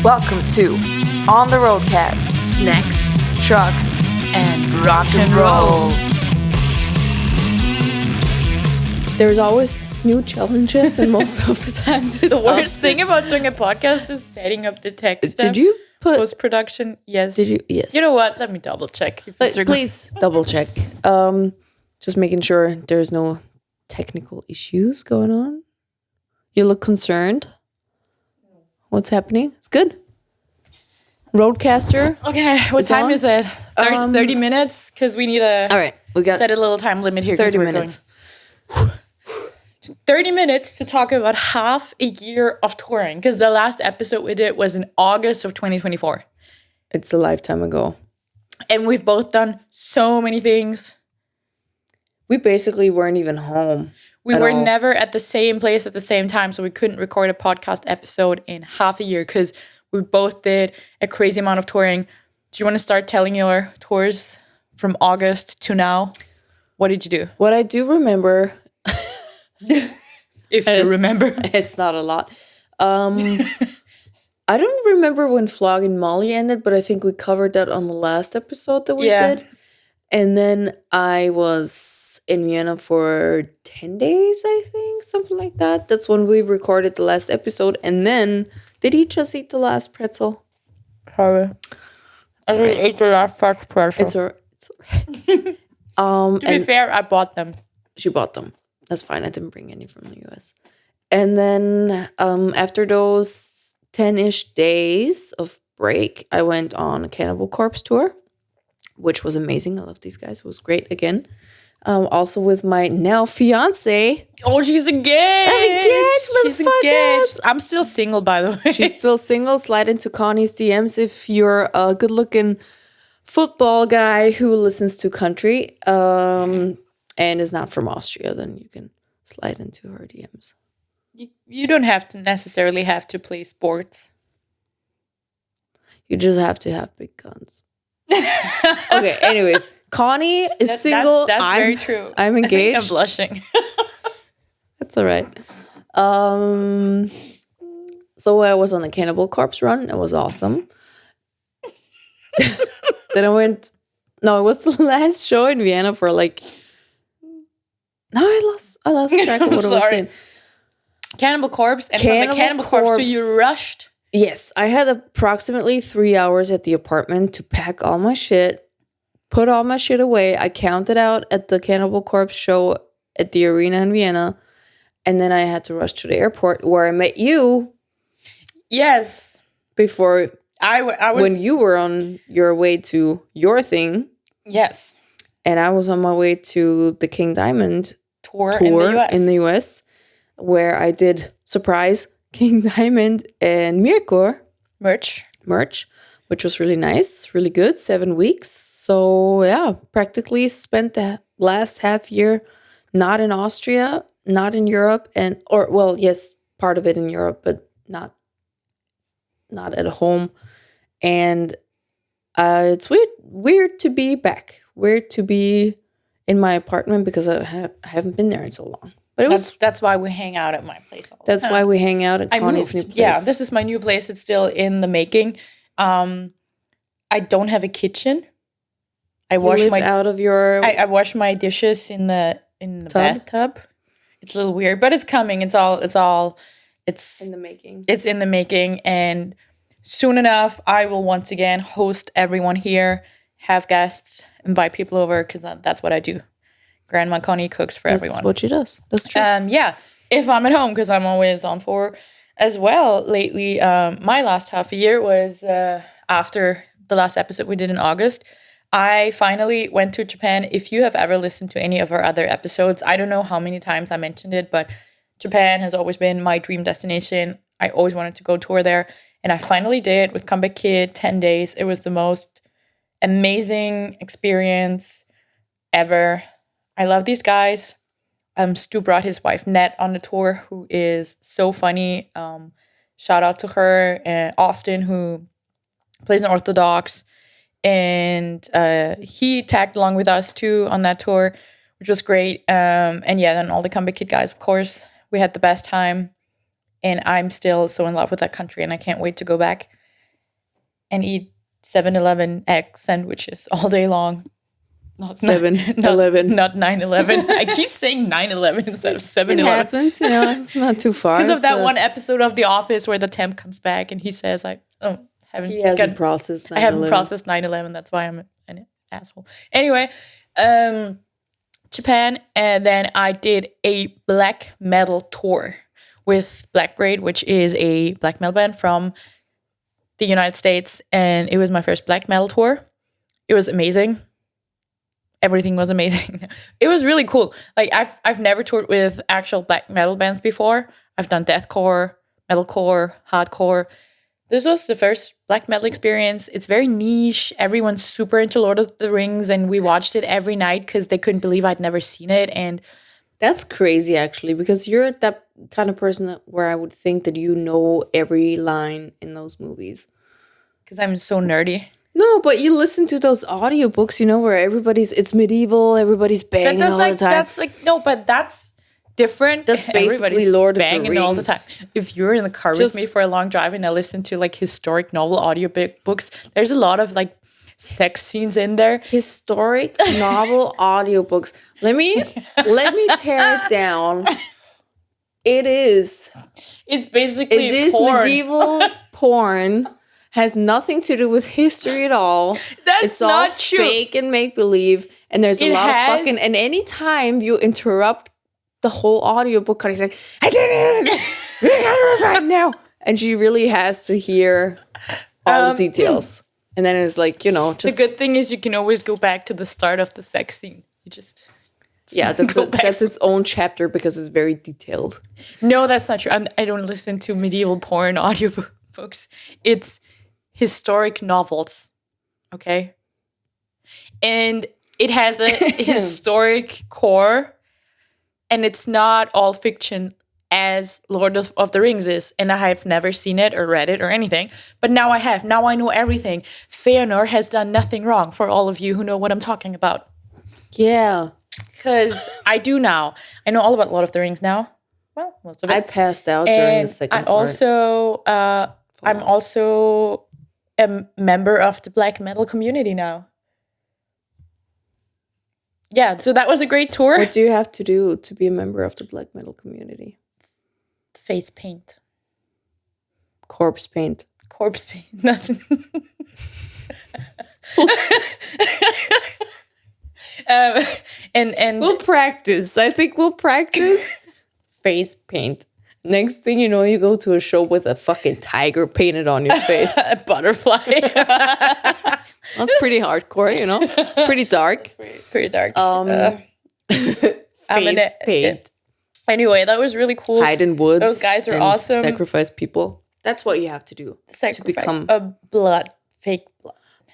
Welcome to On the RoadCast. Snacks, trucks, and rock and roll. There's always new challenges, and most of the times it's The worst thing about doing a podcast is setting up the text. Did you put post-production? Yes. Did you? Yes. You know what? Let me double check. Please double check. Just making sure there's no technical issues going on. You look concerned. What's happening? It's good. Roadcaster. Okay, what time is it? 30 minutes? Because we need to All right, we got set a little time limit here. 30 minutes. 30 minutes to talk about half a year of touring. Because the last episode we did was in August of 2024. It's a lifetime ago. And we've both done so many things. We basically weren't even home. We were never at the same place at the same time, so we couldn't record a podcast episode in half a year because we both did a crazy amount of touring. Do you want to start telling your tours from August to now? What did you do? What I do remember, If you remember. it's not a lot. I don't remember when Flogging Molly ended, but I think we covered that on the last episode that we did. And then I was in Vienna for 10 days, I think, something like that. That's when we recorded the last episode. And then, did he just eat the last pretzel? Sorry. I ate the last fresh pretzel. It's all right. To be fair, I bought them. She bought them. That's fine. I didn't bring any from the US. And then after those 10-ish days of break, I went on a Cannibal Corpse tour, which was amazing. I love these guys. It was great again. Also with my now fiance. Oh, she's engaged. She's engaged. I'm still single, by the way. She's still single. Slide into Connie's DMs if you're a good-looking football guy who listens to country and is not from Austria. Then you can slide into her DMs. You don't have to necessarily have to play sports. You just have to have big guns. Okay, anyways, Connie is single. That's very true. I'm engaged. I'm blushing. That's all right. So I was on the Cannibal Corpse run. It was awesome. Then I went. No, it was the last show in Vienna for like. No, I lost track of what I was saying. Cannibal Corpse, and from the Cannibal Corpse, so you rushed. Yes, I had approximately 3 hours at the apartment to pack all my shit, put all my shit away. I counted out at the Cannibal Corpse show at the arena in Vienna, and then I had to rush to the airport where I met you. Yes. Before I was when you were on your way to your thing. Yes. And I was on my way to the King Diamond tour in the US, where I did surprise King Diamond and Mirko merch, which was really nice, really good. 7 weeks. So yeah, practically spent the last half year not in Austria, not in Europe, yes, part of it in Europe, but not at home. And it's weird to be back. Weird to be in my apartment because I haven't been there in so long. But that's why we hang out at my place all the time. That's why we hang out at Connie's new place. Yeah, this is my new place. It's still in the making. I don't have a kitchen. I wash my dishes in the bathtub. It's a little weird, but it's coming. It's in the making. It's in the making, and soon enough, I will once again host everyone here, have guests, invite people over because that's what I do. Grandma Conni cooks for everyone. That's what she does. That's true. Yeah, if I'm at home, because I'm always on tour as well lately. My last half a year was after the last episode we did in August. I finally went to Japan. If you have ever listened to any of our other episodes, I don't know how many times I mentioned it, but Japan has always been my dream destination. I always wanted to go tour there. And I finally did with Comeback Kid, 10 days. It was the most amazing experience ever. I love these guys. Stu brought his wife Nat on the tour, who is so funny. Shout out to her. And Austin, who plays in Orthodox. And he tagged along with us too on that tour, which was great. And yeah, then all the Comeback Kid guys, of course. We had the best time. And I'm still so in love with that country, and I can't wait to go back. and eat 7-Eleven egg sandwiches all day long. Not 7-Eleven. Not 9-11. I keep saying 9-11 instead of 7-Eleven. It happens, it's not too far. Because of that one episode of The Office where the temp comes back and he says, he hasn't processed 9/11. I haven't processed 9/11. That's why I'm an asshole. Anyway, Japan, and then I did a black metal tour with Black Braid, which is a black metal band from the United States, and it was my first black metal tour. It was amazing. Everything was amazing. It was really cool. Like I've never toured with actual black metal bands before. I've done deathcore, metalcore, hardcore. This was the first black metal experience. It's very niche. Everyone's super into Lord of the Rings, and we watched it every night because they couldn't believe I'd never seen it. And that's crazy, actually, because you're that kind of person where I would think that you know every line in those movies. Because I'm so nerdy. No, but you listen to those audiobooks, where it's medieval, everybody's banging all the time. But that's different. That's basically Lord of the Rings. All the time. If you're in the car with me for a long drive and I listen to historic novel audiobooks, there's a lot of sex scenes in there. Historic novel audiobooks. Let me tear it down. It's basically porn. Medieval porn. Has nothing to do with history at all. It's all not true. Fake and make believe. And there's a lot of fucking. And anytime you interrupt the whole audiobook, Connie's like, I can't hear it right now. And she really has to hear all the details. And then it's just. The good thing is you can always go back to the start of the sex scene. You just. Yeah, that's its own chapter because it's very detailed. No, that's not true. I don't listen to medieval porn audiobooks. It's historic novels, okay? And it has a historic core, and it's not all fiction as Lord of the Rings is. And I have never seen it or read it or anything, but now I have. Now I know everything. Feanor has done nothing wrong, for all of you who know what I'm talking about. Yeah. Because I do now. I know all about Lord of the Rings now. Well, most of it. I passed out during the second part. I'm also a member of the black metal community now. Yeah, so that was a great tour. What do you have to do to be a member of the black metal community? Face paint. Corpse paint. Corpse paint. Nothing. And we'll practice. I think we'll practice face paint. Next thing you know, you go to a show with a fucking tiger painted on your face. A butterfly. That's pretty hardcore, It's pretty dark. It's pretty dark. Face paint. Anyway, that was really cool. Hide in woods. Those guys are awesome. Sacrifice people. That's what you have to do. Sacrifice to become fake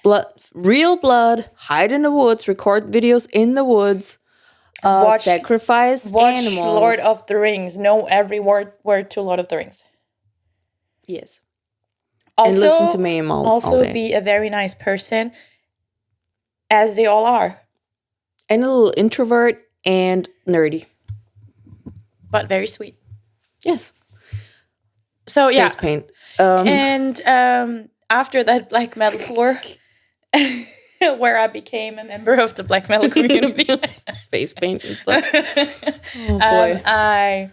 blood. Real blood. Hide in the woods. Record videos in the woods. Sacrifice animals. Lord of the Rings. Know every word to Lord of the Rings. Yes. Also, and listen to Mayhem all day. Be a very nice person, as they all are. And a little introvert and nerdy. But very sweet. Yes. So, yeah. Face paint. And after that black metal tour... where I became a member of the black metal community. Face paint and stuff. Oh boy.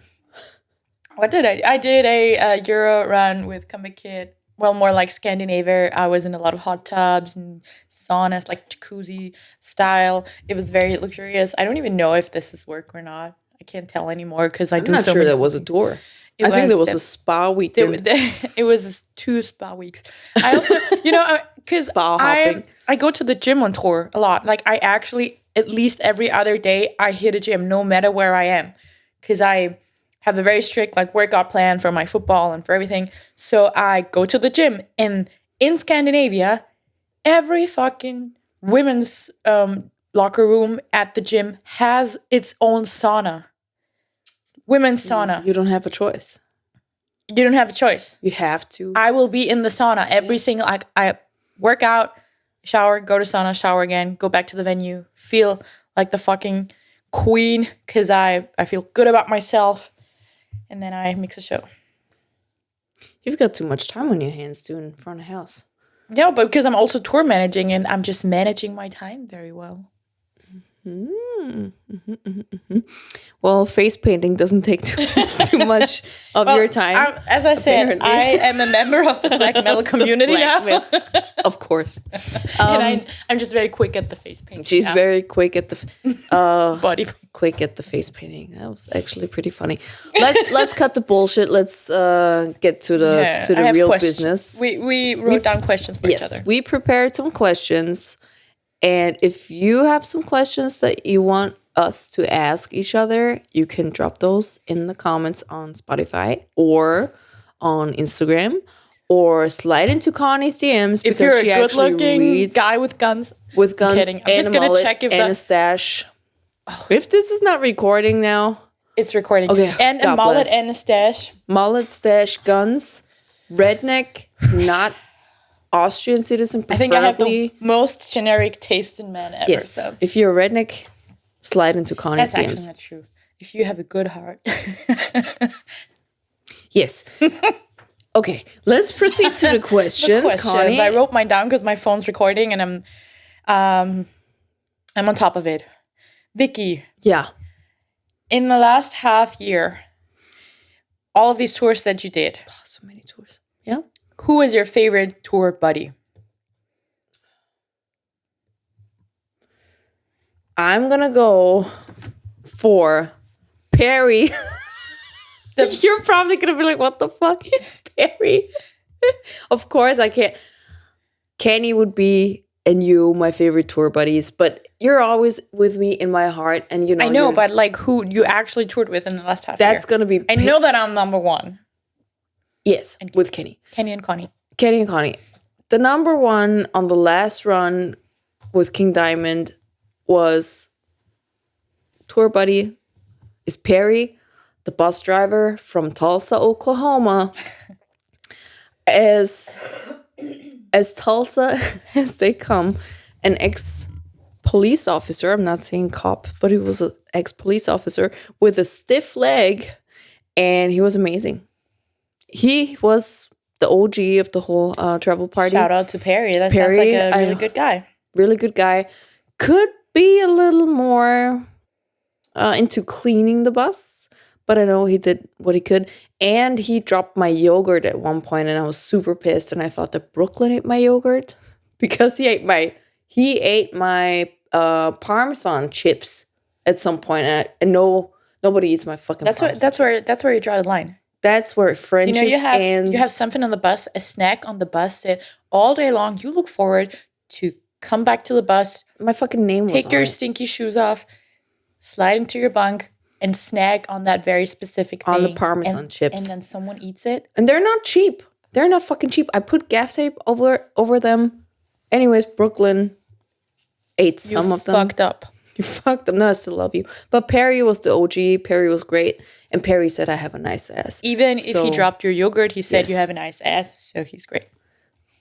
What did I do? I did a Euro run with Comic Kid. Well, more like Scandinavia. I was in a lot of hot tubs and saunas, like jacuzzi style. It was very luxurious. I don't even know if this is work or not. I can't tell anymore because I'm not sure that was a tour. I think there was a spa weekend. It was 2 spa weeks. I also, because I go to the gym on tour a lot. Like I actually, at least every other day, I hit a gym no matter where I am. Because I have a very strict workout plan for my football and for everything. So I go to the gym. And in Scandinavia, every fucking women's locker room at the gym has its own sauna. Women's sauna. You don't have a choice. You don't have a choice. You have to. I will be in the sauna every single... I work out, shower, go to sauna, shower again, go back to the venue, feel like the fucking queen because I feel good about myself, and then I mix a show. You've got too much time on your hands doing front of house. Yeah, but because I'm also tour managing and I'm just managing my time very well. Well, face painting doesn't take too much of your time. As I said, apparently. I am a member of the black metal community now. Of course. And I'm just very quick at the face painting. She's very quick at the body. Quick at the face painting. That was actually pretty funny. Let's cut the bullshit. Let's get to the real business. We wrote down questions for each other. We prepared some questions. And if you have some questions that you want us to ask each other, you can drop those in the comments on Spotify or on Instagram, or slide into Connie's DMs If because you're she a actually good-looking reads guy with guns, with guns kidding. I'm and just a gonna mullet check if and a stash. If this is not recording now, it's recording. Okay, And God a mullet bless. and a stash. mullet, stash, guns, redneck, not Austrian citizen, I preferably. think I have the most generic taste in men ever. Yes. So If you're a redneck, slide into Connie's that's actually DMs. not true. If you have a good heart. Yes. Okay, let's proceed to the questions, Connie. I wrote mine down because my phone's recording and I'm on top of it. Vicky, Yeah. in the last half year, all of these tours that you did, Oh, so many tours. Yeah. who is your favorite tour buddy? I'm gonna go for Perry. You're probably gonna be like, what the fuck? Perry. Of course I can't. Kenny would be, and you, my favorite tour buddies, but you're always with me in my heart, and you know. I know, but like who you actually toured with in the last half year? that's gonna be. I know that I'm number one. Yes, with Kenny. Kenny and Conni. Kenny and Connie. The number one on the last run with King Diamond was tour buddy is Perry, the bus driver from Tulsa, Oklahoma. As Tulsa as they come, an ex-police officer, I'm not saying cop, but he was an ex-police officer with a stiff leg, and he was amazing. He was the OG of the whole travel party. Shout out to Perry. That Perry, sounds like a really good guy. Really good guy. Could be a little more into cleaning the bus, but I know he did what he could. And he dropped my yogurt at one point, and I was super pissed. And I thought that Brooklyn ate my yogurt because he ate my Parmesan chips at some point. And nobody eats my fucking. That's where you draw the line. That's where friendships You and have something on the bus, a snack on the bus that all day long you look forward to come back to the bus, my fucking name was take your on it. stinky shoes off, slide into your bunk, and snack on that very specific thing. On the Parmesan chips. And then someone eats it. And they're not cheap. They're not fucking cheap. I put gaff tape over them. Anyways, Brooklyn ate some of them. Fucked up. You fucked them. No, I still love you. But Perry was the OG. Perry was great. And Perry said, I have a nice ass. Even if he dropped your yogurt, he said Yes. you have a nice ass, so he's great.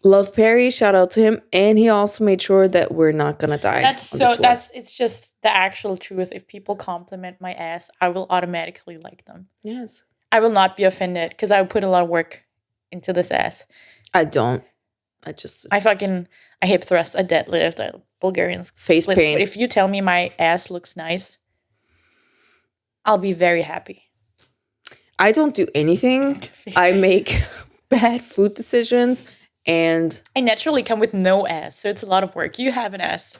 Love Perry. Shout out to him. And he also made sure that we're not going to die. It's just the actual truth. If people compliment my ass, I will automatically like them. Yes. I will not be offended because I put a lot of work into this ass. I don't. I hip thrust, I deadlift, I Bulgarian Face splits. paint. But if you tell me my ass looks nice, I'll be very happy. I don't do anything. I make bad food decisions, and I naturally come with no ass, so it's a lot of work. You have an ass.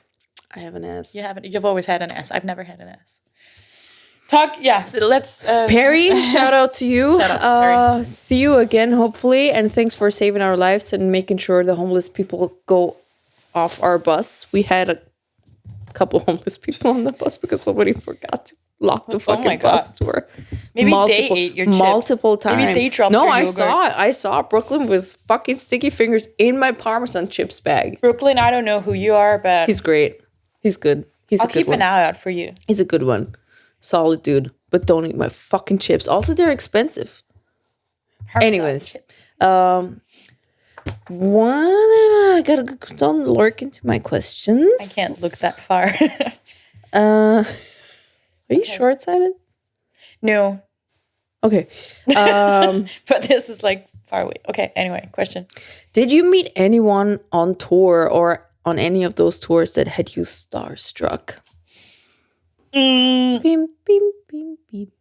I have an ass. You've always had an ass. I've never had an ass. So let's... Perry, shout out to you. Shout out to Perry. See you again, hopefully. And thanks for saving our lives and making sure the homeless people go off our bus. We had a couple homeless people on the bus because somebody forgot to lock the fucking bus door. Maybe they ate your chips. Multiple times. Maybe they dropped No, your I yogurt. saw it. I saw Brooklyn with fucking sticky fingers in my Parmesan chips bag. Brooklyn, I don't know who you are, but He's great. He's good. I'll keep an eye out for you. He's a good one. Solid dude. But don't eat my fucking chips. Also, they're expensive. Parmesan Anyways, chips. I gotta don't lurk into my questions. I can't look that far. Are you short-sighted? No, Okay. but this is like far away. Okay, anyway, question. Did you meet anyone on tour or on any of those tours that had you starstruck? Beep, beep, beep, beep.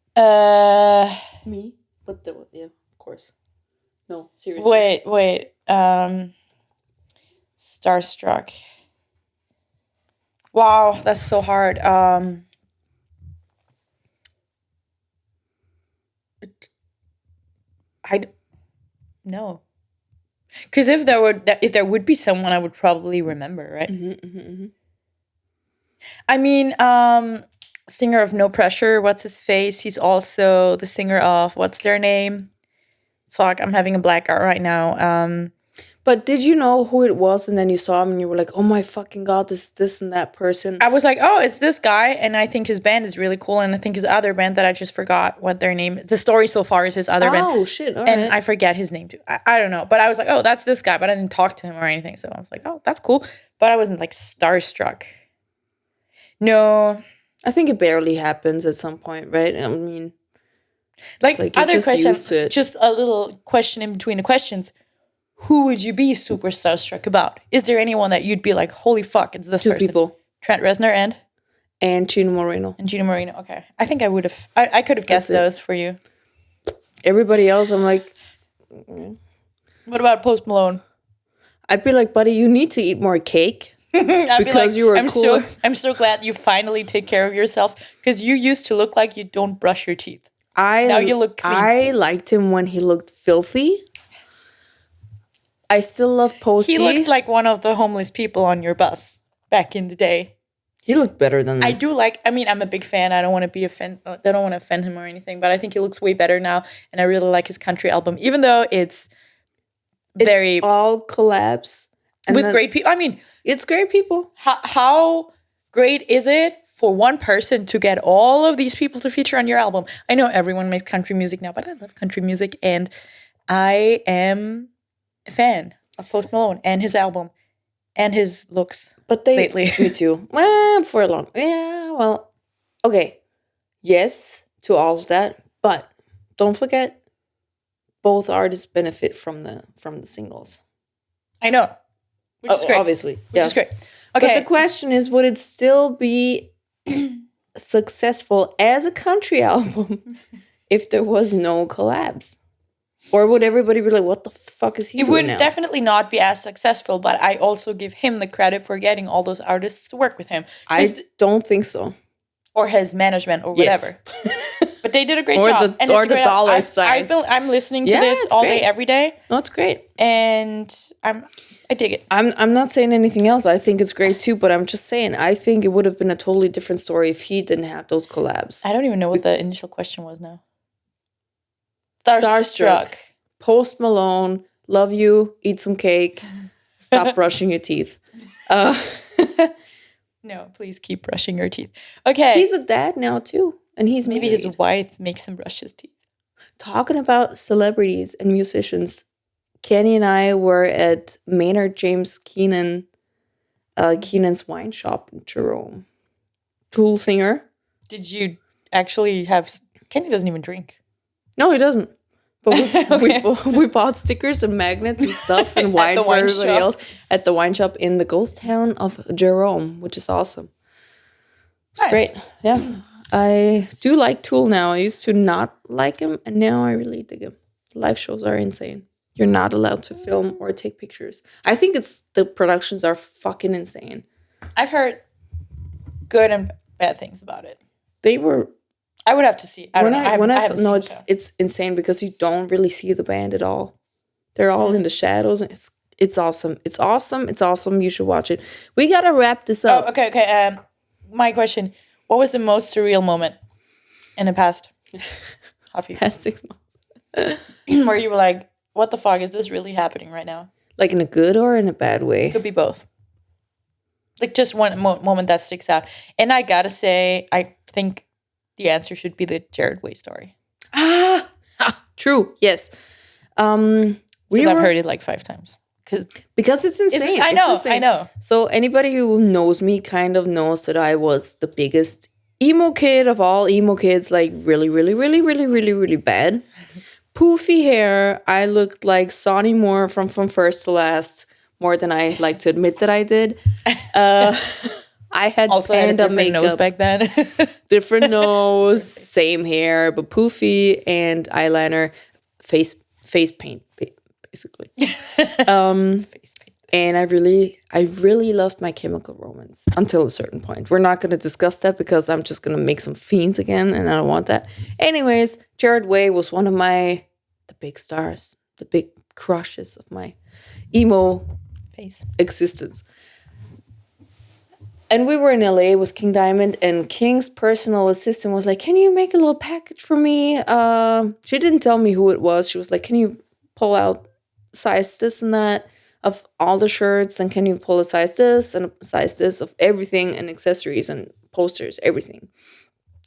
Me? But yeah, of course. No, seriously. Wait. Starstruck. Wow, that's so hard. No. Because if there would be someone, I would probably remember, right? I mean, singer of No Pressure, what's his face? He's also the singer of what's their name? Fuck, I'm having a blackout right now. But did you know who it was, and then you saw him and you were like, oh my fucking God, this and that person? I was like, oh, it's this guy, and I think his band is really cool, and I think his other band that I just forgot what their name is. The story so far is his other band. Oh, shit, all and right. I forget his name too. I don't know, but I was like, oh, that's this guy, but I didn't talk to him or anything, so I was like, oh, that's cool. But I wasn't like starstruck. No. I think it barely happens at some point, right? I mean... Like you're other just question, used to it. just a little question in between the questions. Who would you be super starstruck about? Is there anyone that you'd be like, holy fuck, it's this Two person? people. Trent Reznor And Gino Moreno. and Gino Moreno. Okay. I think I would have, I could have guessed those for you. Everybody else, I'm like... What about Post Malone? I'd be like, buddy, you need to eat more cake. I'd Because you were cooler. I'm so glad you finally take care of yourself, because you used to look like you don't brush your teeth. Now you look clean. I liked him when he looked filthy. I still love Posty. He looked like one of the homeless people on your bus back in the day. He looked better than I do like, I mean, I'm a big fan. I don't want to offend him or anything, but I think he looks way better now. And I really like his country album, even though it's very... all collabs. with great people. I mean... It's great people. How great is it for one person to get all of these people to feature on your album? I know everyone makes country music now, but I love country music, and I am a fan of Post Malone and his album and his looks. But they... lately. Me too. Well, for a long... Yeah, well... Okay. Yes to all of that, but don't forget, both artists benefit from the singles. I know. Which is great. Obviously. Which is great. Okay. But the question is, would it still be successful as a country album if there was no collabs? Or would everybody be like, what the fuck is he doing now? It would definitely not be as successful, but I also give him the credit for getting all those artists to work with him. I don't think so. Or his management or whatever. Yes. But they did a great Or job. the dollar signs. I'm listening to this all day, every day. No, it's great. And I dig it. I'm not saying anything else. I think it's great too, but I'm just saying, I think it would have been a totally different story if he didn't have those collabs. I don't even know what the initial question was now. Starstruck. Post Malone, love you, eat some cake, stop brushing your teeth. No, please keep brushing your teeth. Okay. He's a dad now too, and he's maybe married. his wife makes him brush his teeth. Talking about celebrities and musicians, Kenny and I were at Maynard James Keenan's wine shop in Jerome. Cool singer. Did you actually have... Kenny doesn't even drink. No, he doesn't. But we bought stickers and magnets and stuff and wine for everybody else at the wine shop in the ghost town of Jerome, which is awesome. It's Nice. great. Yeah. I do like Tool now. I used to not like him, and now I really dig him. Live shows are insane. You're not allowed to film or take pictures. I think the productions are fucking insane. I've heard good and bad things about it. They were... I would have to see. I haven't seen it, it's insane because you don't really see the band at all. They're all in the shadows. And it's awesome. It's awesome. It's awesome. You should watch it. We gotta wrap this up. Oh, okay. My question: what was the most surreal moment in the past half year? Past 6 months. Where you were like, "What the fuck is this really happening right now?" Like in a good or in a bad way? Could be both. Like just one moment that sticks out. And I gotta say, I think the answer should be the Jared Way story. True. Yes. Because I've heard it like 5 times. Because it's insane. I know. I know. So anybody who knows me kind of knows that I was the biggest emo kid of all emo kids, like really, really, really, really, really, really bad. poofy hair. I looked like Sonny Moore from First to Last, more than I like to admit that I did. I had Also had a panda different makeup. nose back then. Different nose, same hair, but poofy and eyeliner, face paint, basically. Face paint. And I really loved My Chemical Romance until a certain point. We're not going to discuss that because I'm just going to make some fiends again, and I don't want that. Anyways, Jared Way was one of the big stars, the big crushes of my emo Face existence. And we were in LA with King Diamond, and King's personal assistant was like, "Can you make a little package for me?" She didn't tell me who it was. She was like, "Can you pull out size this and that of all the shirts, and can you pull a size this and a size this of everything and accessories and posters, everything,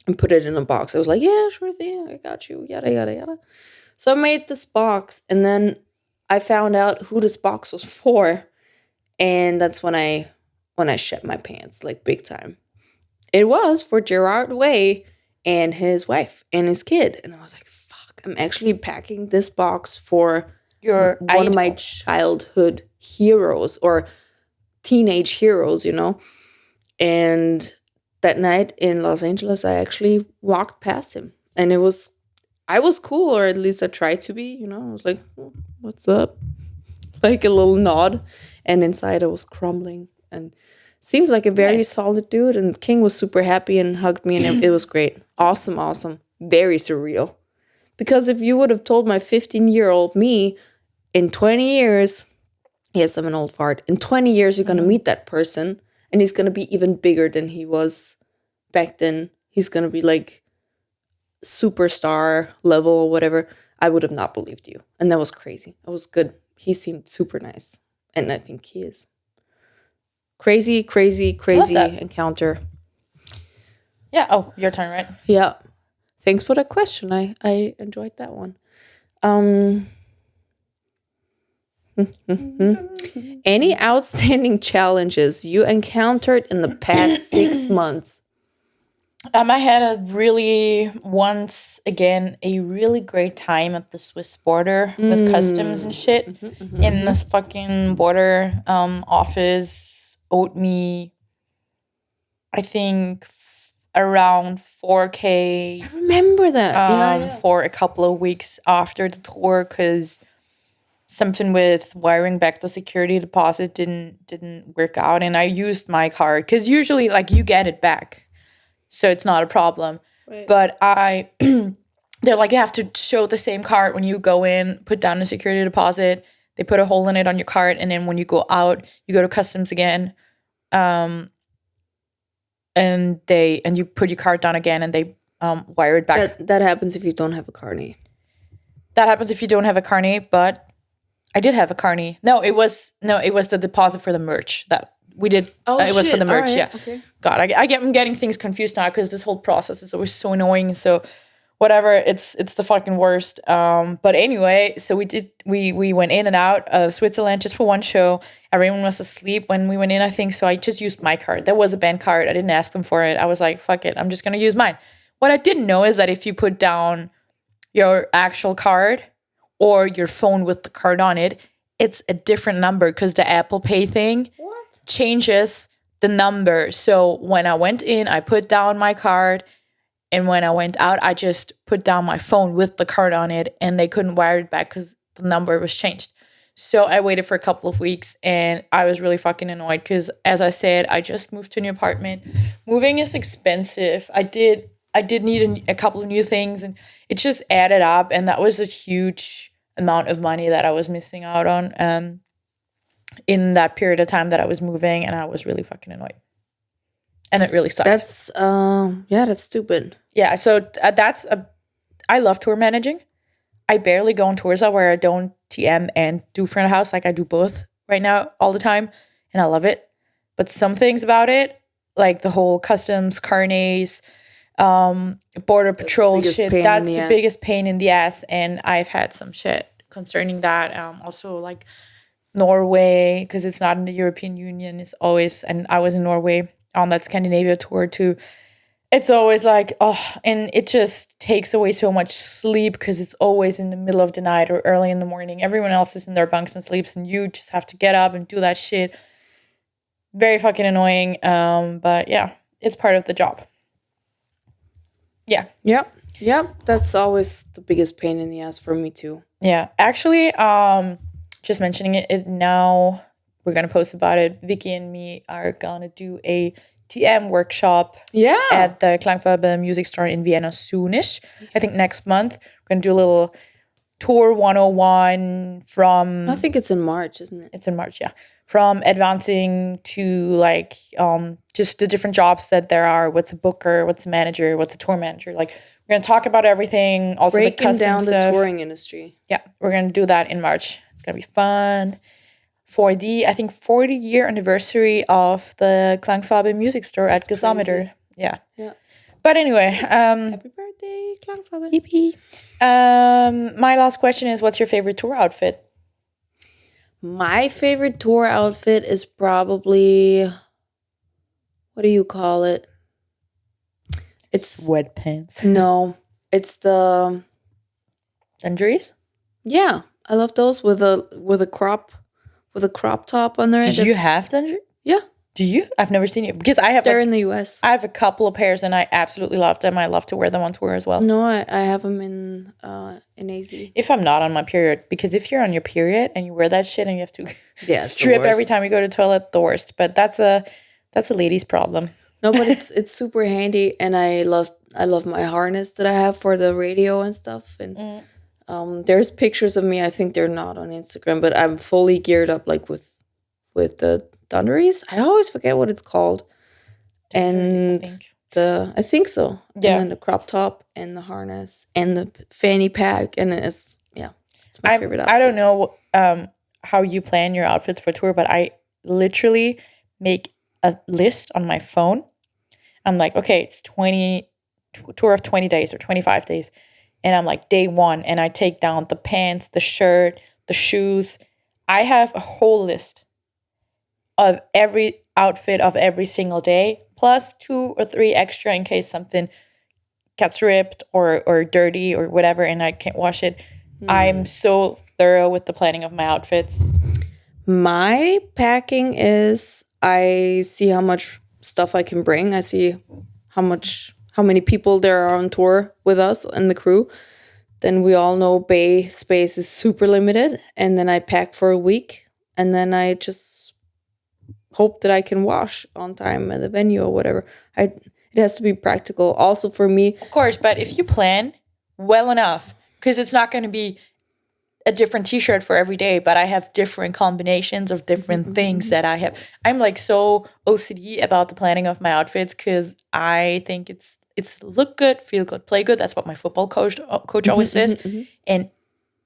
and put it in a box?" I was like, "Yeah, sure thing. I got you. Yada yada yada." So I made this box, and then I found out who this box was for, and that's when I shed my pants, like big time. It was for Gerard Way and his wife and his kid. And I was like, fuck, I'm actually packing this box for one of my childhood heroes or teenage heroes, you know? And that night in Los Angeles, I actually walked past him. And I was cool, or at least I tried to be, you know? I was like, what's up? Like a little nod. And inside I was crumbling. And seems like a very solid dude. And King was super happy and hugged me, and it was great. Awesome. Very surreal. Because if you would have told my 15-year-old me in 20 years, yes, I'm an old fart. In 20 years, you're going to meet that person, and he's going to be even bigger than he was back then. He's going to be like superstar level or whatever. I would have not believed you. And that was crazy. It was good. He seemed super nice. And I think he is. Crazy encounter. Yeah. Oh, your turn, right? Yeah. Thanks for that question. I enjoyed that one. Any outstanding challenges you encountered in the past 6 months? I had a really great time at the Swiss border with customs and shit. In this fucking border office. Owed me, I think, around $4,000. I remember that. For a couple of weeks after the tour, because something with wiring back the security deposit didn't work out, and I used my card because usually like you get it back, so it's not a problem. Right. But they're like, you have to show the same card when you go in, put down a security deposit. They put a hole in it on your card, and then when you go out, you go to customs again, and you put your card down again, and they wire it back. That happens if you don't have a carnet. That happens if you don't have a carnet, but I did have a carnet. No, it was the deposit for the merch that we did. It was for the merch. Right. Yeah. Okay. God, I'm getting things confused now because this whole process is always so annoying. So. Whatever, it's the fucking worst. But anyway, so we went in and out of Switzerland just for one show. Everyone was asleep when we went in, I think. So I just used my card. That was a band card. I didn't ask them for it. I was like, fuck it, I'm just gonna use mine. What I didn't know is that if you put down your actual card or your phone with the card on it, it's a different number because the Apple Pay thing changes the number. So when I went in, I put down my card. And when I went out, I just put down my phone with the card on it, and they couldn't wire it back because the number was changed. So I waited for a couple of weeks, and I was really fucking annoyed because, as I said, I just moved to a new apartment. Moving is expensive. I did need a couple of new things, and it just added up, and that was a huge amount of money that I was missing out on in that period of time that I was moving, and I was really fucking annoyed. And it really sucked. That's stupid. Yeah, so I love tour managing. I barely go on tours where I don't TM and do front of house. Like I do both right now all the time, and I love it. But some things about it, like the whole customs, carnets, border patrol shit, that's the biggest pain in the ass. And I've had some shit concerning that. Also, like Norway, because it's not in the European Union, is always, and I was in Norway on that Scandinavia tour too. it's always like, and it just takes away so much sleep because it's always in the middle of the night or early in the morning. Everyone else is in their bunks and sleeps, and you just have to get up and do that shit. Very fucking annoying. But yeah, it's part of the job. Yeah. Yep. That's always the biggest pain in the ass for me too. Yeah. Actually, just mentioning it now, we're gonna post about it. Vicky and me are gonna do a TM workshop at the Klangfarbe music store in Vienna soonish. Yes. I think next month. We're going to do a little tour 101 from... I think it's in March, isn't it? It's in March, yeah. From advancing to like just the different jobs that there are. What's a booker? What's a manager? What's a tour manager? Like we're going to talk about everything. Also breaking the custom down stuff. The touring industry. Yeah, we're going to do that in March. It's going to be fun. For the, I think, 40-year anniversary of the Klangfarbe music store at Gasometer. Yeah. But anyway. Happy birthday, Klangfarbe. Yippee. My last question is, what's your favorite tour outfit? My favorite tour outfit is probably, what do you call it? It's sweatpants. No, it's the dungarees. Yeah, I love those with a crop top on there. Did you have dungarees? Yeah. Do you? I've never seen it because I have. They're in the US. I have a couple of pairs and I absolutely love them. I love to wear them on tour as well. No, I have them in AZ. If I'm not on my period, because if you're on your period and you wear that shit and you have to strip every time you go to the toilet, the worst. But that's a lady's problem. No, but it's super handy, and I love my harness that I have for the radio and stuff. And there's pictures of me. I think they're not on Instagram, but I'm fully geared up like with the dungarees. I always forget what it's called. And I think so. Yeah. And then the crop top and the harness and the fanny pack, and it's my favorite outfit. I don't know how you plan your outfits for tour, but I literally make a list on my phone. I'm like, okay, it's tour of 20 days or 25 days. And I'm like, day 1, and I take down the pants, the shirt, the shoes. I have a whole list of every outfit of every single day, plus 2 or 3 extra in case something gets ripped or dirty or whatever and I can't wash it. I'm so thorough with the planning of my outfits. My packing is, I see how much stuff I can bring. I see how many people there are on tour with us and the crew. Then we all know bay space is super limited. And then I pack for a week. And then I just hope that I can wash on time at the venue or whatever. It has to be practical. Also for me. Of course, but if you plan well enough, because it's not going to be a different t-shirt for every day, but I have different combinations of different things that I have. I'm like so OCD about the planning of my outfits because I think it's look good, feel good, play good. That's what my football coach always says. And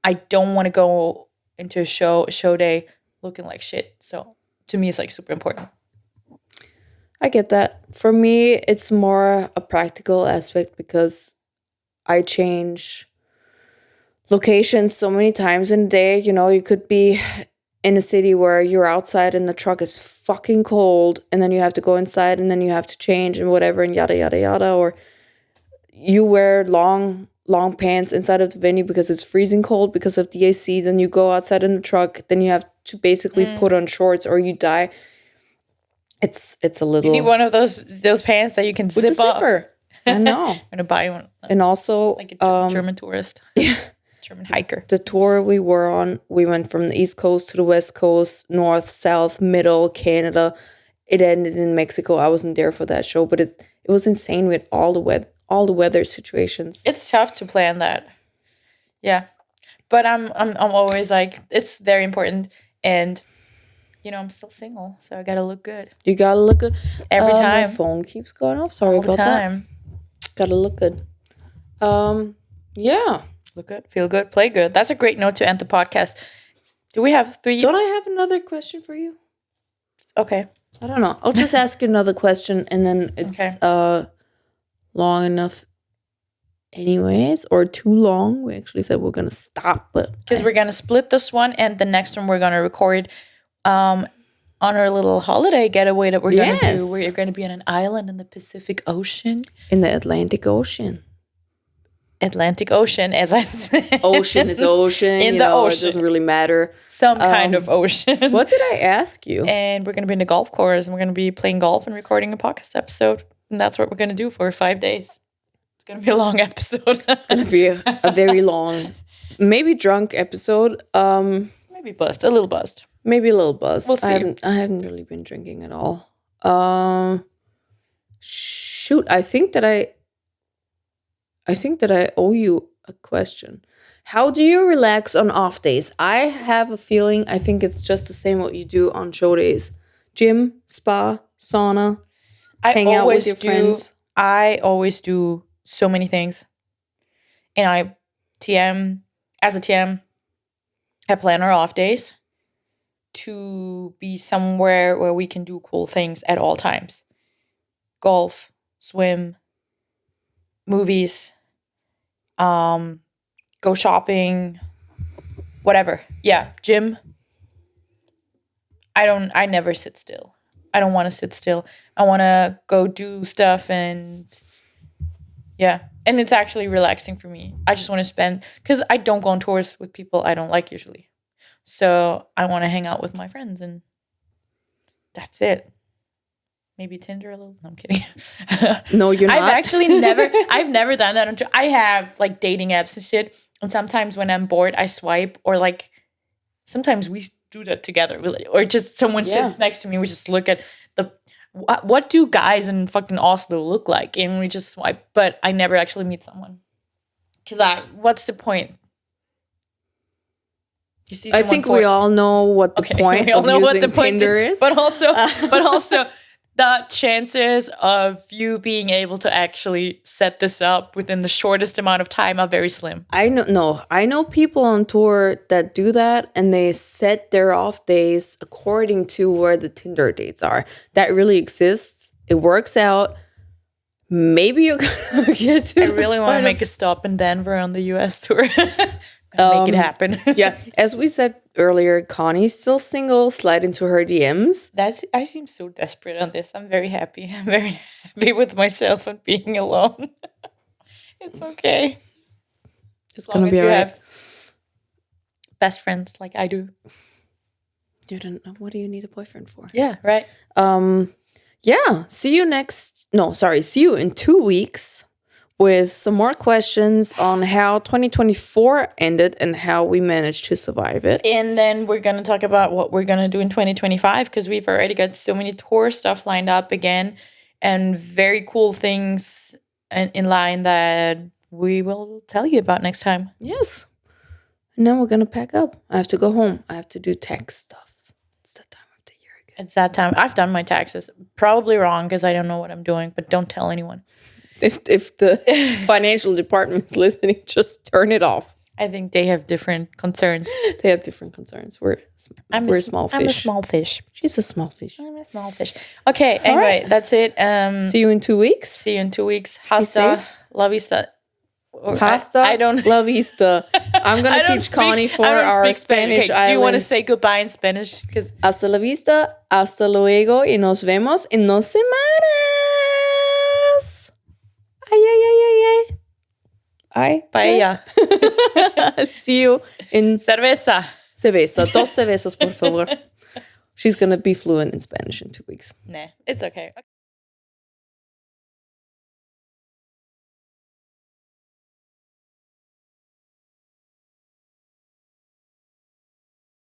I don't want to go into a show day looking like shit. So to me, it's like super important. I get that. For me, it's more a practical aspect because I change locations so many times in a day. You know, you could be in a city where you're outside and the truck is fucking cold, and then you have to go inside and then you have to change and whatever and yada yada yada. Or you wear long pants inside of the venue because it's freezing cold because of the AC. Then you go outside in the truck, then you have to basically put on shorts or you die. It's a little. You need one of those pants that you can zip up. Zipper. I know. I'm gonna buy one. And also, like a German tourist. Yeah. German hiker. The tour we were on, we went from the East Coast to the West Coast, North, South, Middle, Canada. It ended in Mexico. I wasn't there for that show, but it was insane with all the weather situations. It's tough to plan that. Yeah. But I'm always like, it's very important, and you know, I'm still single, so I gotta look good. You gotta look good every time. My phone keeps going off. Sorry about that. Gotta look good. Yeah. Look good, feel good, play good. That's a great note to end the podcast. Do we have 3? Don't I have another question for you? Okay. I don't know. I'll just ask you another question, and then it's long enough anyways, or too long. We actually said we're going to stop. But because we're going to split this one, and the next one we're going to record on on our little holiday getaway that we're going to Yes. do, where you're going to be on an island in the Pacific Ocean. In the Atlantic Ocean. Atlantic Ocean, as I said. Ocean is ocean. In the ocean. It doesn't really matter. Some kind of ocean. What did I ask you? And we're going to be in the golf course, and we're going to be playing golf and recording a podcast episode. And that's what we're going to do for 5 days. It's going to be a long episode. It's going to be a very long, maybe drunk episode. Maybe buzzed, a little buzzed. Maybe a little buzz. We'll see. I haven't really been drinking at all. Shoot, I think that I owe you a question. How do you relax on off days? I have a feeling, I think it's just the same what you do on show days. Gym, spa, sauna, hang out with your friends. I always do so many things. And as a TM, I plan our off days to be somewhere where we can do cool things at all times. Golf, swim, movies, go shopping, whatever. Yeah, gym. I never sit still. I don't want to sit still. I want to go do stuff, and yeah. And it's actually relaxing for me. I just want to spend, because I don't go on tours with people I don't like usually. So I want to hang out with my friends, and that's it. Maybe Tinder a little. No, I'm kidding. No, you're not. I've never done that. I have like dating apps and shit. And sometimes when I'm bored, I swipe, or like sometimes we do that together. Or just someone sits next to me. We just look at what do guys in fucking Oslo look like? And we just swipe. But I never actually meet someone. Because what's the point? You see, I think we all know what the point of using Tinder is. But also the chances of you being able to actually set this up within the shortest amount of time are very slim. I know people on tour that do that, and they set their off days according to where the Tinder dates are. That really exists. It works out. Maybe you get to. I really want to make a stop in Denver on the US tour. Make it happen. Yeah, as we said earlier, Connie's still single. Slide into her DMs. I seem so desperate on this. I'm very happy. I'm very happy with myself and being alone. It's okay. It's gonna be alright. Best friends like I do. You don't know. What do you need a boyfriend for? Yeah, right. Yeah. See you in 2 weeks with some more questions on how 2024 ended and how we managed to survive it. And then we're going to talk about what we're going to do in 2025, because we've already got so many tour stuff lined up again and very cool things in line that we will tell you about next time. Yes. And then we're going to pack up. I have to go home. I have to do tax stuff. It's that time of the year again. It's that time. I've done my taxes. Probably wrong because I don't know what I'm doing, but don't tell anyone. If the financial department is listening, just turn it off. I think they have different concerns. They have different concerns. We're a small fish. I'm a small fish. She's a small fish. I'm a small fish. Okay, anyway, right. That's it. See you in 2 weeks. See you in 2 weeks. Hasta la vista. Hasta la vista. I'm going to teach Conni for our Spanish islands. Do you want to say goodbye in Spanish? Hasta la vista, hasta luego, y nos vemos en 2 semanas. Ay. Paella. See you in Cerveza. 2 cervezas, por favor. She's going to be fluent in Spanish in 2 weeks. Nah, it's okay.